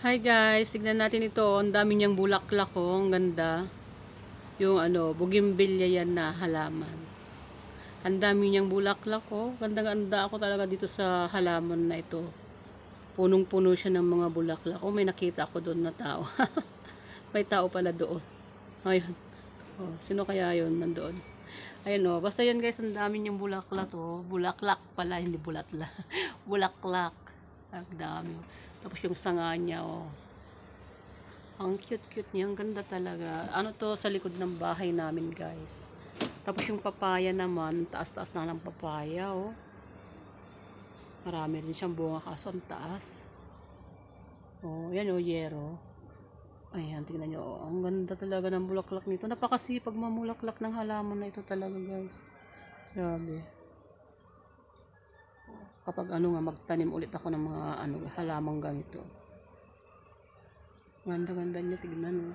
Hi guys, tignan natin ito. Ang dami niyang bulaklak ko. Ang ganda. Yung bougainvillea yan na halaman. Ang dami niyang bulaklak ko. Ganda-ganda ako talaga dito sa halaman na ito. Punong-puno siya ng mga bulaklak. Oh, may nakita ako doon na tao. May tao pala doon. Ayun. Oh, sino kaya yun nandoon? Ayun oh, basta yan guys, ang dami niyang bulaklak oh. Bulaklak pala, hindi bulatla. Bulaklak. Ang dami. Tapos yung sanga niya oh. Ang cute-cute niya, ang ganda talaga. Ano to sa likod ng bahay namin, guys. Tapos yung papaya naman, taas-taas na ng papaya, oh. Marami rin siyang bunga kaso ang taas. Oh, yan oh, yero. Ayan, tingnan nyo. Oh, ang ganda talaga ng bulaklak nito. Napakasipag mamulaklak ng halaman na ito talaga, guys. Grabe. Kapag magtanim ulit ako ng mga halamang ganito. Ganda-ganda niya, tignan oh.